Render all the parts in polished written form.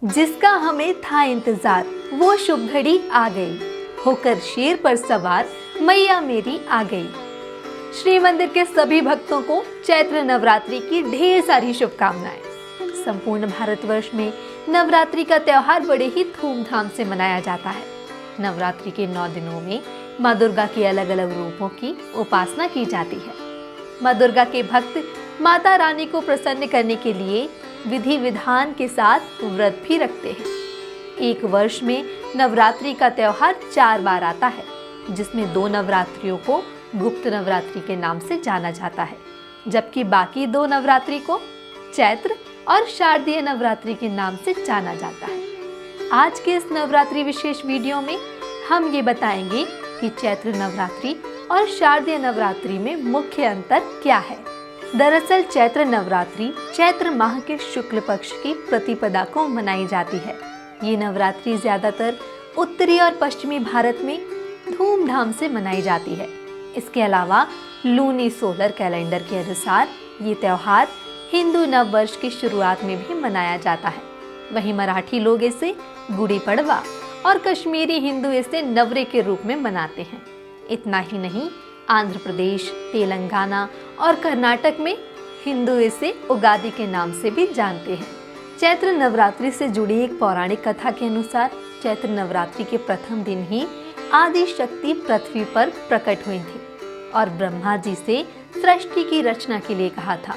जिसका हमें था इंतजार वो शुभ घड़ी आ गई, होकर शेर पर सवार मैया मेरी आ गई। श्री मंदिर के सभी भक्तों को चैत्र नवरात्रि की ढेर सारी शुभकामनाएं। संपूर्ण भारतवर्ष में नवरात्रि का त्योहार बड़े ही धूमधाम से मनाया जाता है। नवरात्रि के 9 दिनों में माँ दुर्गा के अलग अलग रूपों की उपासना की जाती है। माँ दुर्गा के भक्त माता रानी को प्रसन्न करने के लिए विधि विधान के साथ व्रत भी रखते हैं। एक वर्ष में नवरात्रि का त्योहार 4 बार आता है, जिसमें 2 नवरात्रियों को गुप्त नवरात्रि के नाम से जाना जाता है, जबकि बाकी 2 नवरात्रि को चैत्र और शारदीय नवरात्रि के नाम से जाना जाता है। आज के इस नवरात्रि विशेष वीडियो में हम ये बताएंगे कि चैत्र नवरात्रि और शारदीय नवरात्रि में मुख्य अंतर क्या है। दरअसल चैत्र नवरात्रि चैत्र माह के शुक्ल पक्ष की प्रतिपदा को मनाई जाती है। ये नवरात्रि ज्यादातर उत्तरी और पश्चिमी भारत में धूमधाम से मनाई जाती है। इसके अलावा लूनी सोलर कैलेंडर के अनुसार ये त्योहार हिंदू नव वर्ष की शुरुआत में भी मनाया जाता है। वहीं मराठी लोग इसे गुड़ी पड़वा और कश्मीरी हिंदू इसे नवरे के रूप में मनाते हैं। इतना ही नहीं, आंध्र प्रदेश, तेलंगाना और कर्नाटक में हिंदू इसे उगादि के नाम से भी जानते हैं। चैत्र नवरात्रि से जुड़ी एक पौराणिक कथा के अनुसार चैत्र नवरात्रि के प्रथम दिन ही आदि शक्ति पृथ्वी पर प्रकट हुई थी और ब्रह्मा जी से सृष्टि की रचना के लिए कहा था।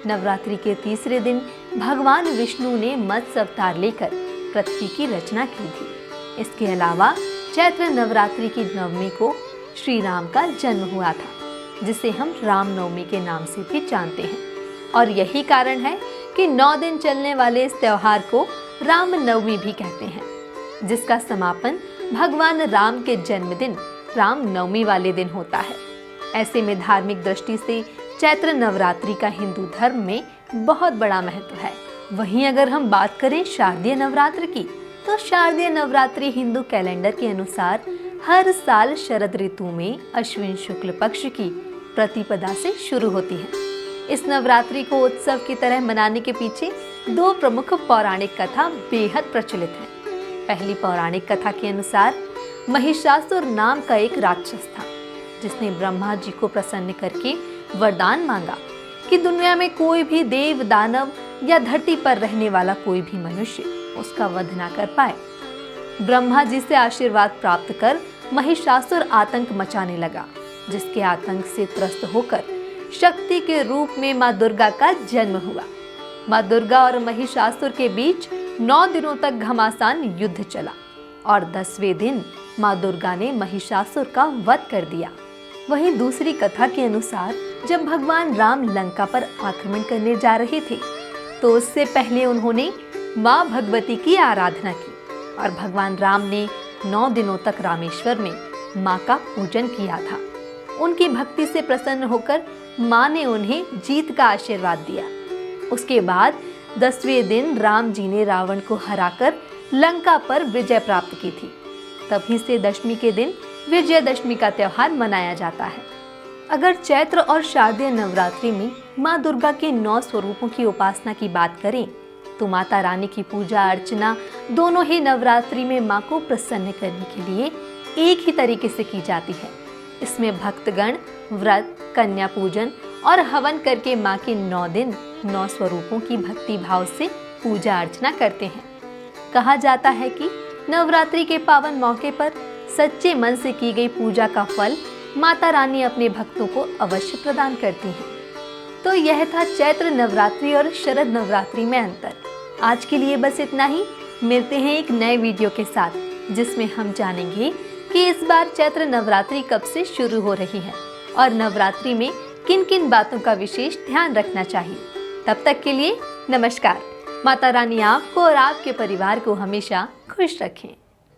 नवरात्रि के तीसरे दिन भगवान विष्णु ने मत्स्य अवतार लेकर पृथ्वी की रचना की थी। इसके अलावा चैत्र नवरात्रि की नवमी को श्री राम का जन्म हुआ था, जिसे हम रामनवमी के नाम से भी जानते हैं। और यही कारण है कि 9 दिन चलने वाले इस त्योहार को रामनवमी भी कहते हैं, जिसका समापन भगवान राम के जन्मदिन रामनवमी वाले दिन होता है। ऐसे में धार्मिक दृष्टि से चैत्र नवरात्रि का हिंदू धर्म में बहुत बड़ा महत्व है। वहीं अगर हम बात करें शारदीय नवरात्र की, तो शारदीय नवरात्रि हिंदू कैलेंडर के अनुसार हर साल शरद ऋतु में अश्विन शुक्ल पक्ष की प्रतिपदा से शुरू होती है। इस नवरात्रि को उत्सव की तरह मनाने के पीछे 2 प्रमुख पौराणिक कथा बेहद प्रचलित हैं। पहली पौराणिक कथा के अनुसार महिषासुर नाम का एक राक्षस था, जिसने ब्रह्मा जी को प्रसन्न करके वरदान मांगा कि दुनिया में कोई भी देव, दानव या धरती पर रहने वाला कोई भी मनुष्य उसका वध ना कर पाए। ब्रह्मा जी से आशीर्वाद प्राप्त कर महिषासुर आतंक मचाने लगा, जिसके आतंक से त्रस्त होकर शक्ति के रूप में माँ दुर्गा का जन्म हुआ। माँ दुर्गा और महिषासुर के बीच 9 दिनों तक घमासान युद्ध चला और 10वें दिन माँ दुर्गा ने महिषासुर का वध कर दिया। वहीं दूसरी कथा के अनुसार जब भगवान राम लंका पर आक्रमण करने जा रहे थे, तो उससे पहले उन्होंने माँ भगवती की आराधना की और भगवान राम ने 9 दिनों तक रामेश्वर में माँ का पूजन किया था। उनकी भक्ति से प्रसन्न होकर माँ ने उन्हें जीत का आशीर्वाद दिया। उसके बाद 10वें दिन राम जी ने रावण को हराकर लंका पर विजय प्राप्त की थी। तभी से दशमी के दिन विजयदशमी का त्योहार मनाया जाता है। अगर चैत्र और शारदीय नवरात्रि में माँ दुर्गा के 9 स्वरूपों की उपासना की बात करें, तो माता रानी की पूजा अर्चना दोनों ही नवरात्रि में माँ को प्रसन्न करने के लिए एक ही तरीके से की जाती है। इसमें भक्तगण व्रत, कन्या पूजन और हवन करके माँ के 9 दिन 9 स्वरूपों की भक्ति भाव से पूजा अर्चना करते हैं। कहा जाता है कि नवरात्रि के पावन मौके पर सच्चे मन से की गई पूजा का फल माता रानी अपने भक्तों को अवश्य प्रदान करती हैं। तो यह था चैत्र नवरात्रि और शरद नवरात्रि में अंतर। आज के लिए बस इतना ही। मिलते हैं एक नए वीडियो के साथ, जिसमें हम जानेंगे कि इस बार चैत्र नवरात्रि कब से शुरू हो रही है और नवरात्रि में किन किन बातों का विशेष ध्यान रखना चाहिए। तब तक के लिए नमस्कार। माता रानी आपको और आपके परिवार को हमेशा खुश रखें।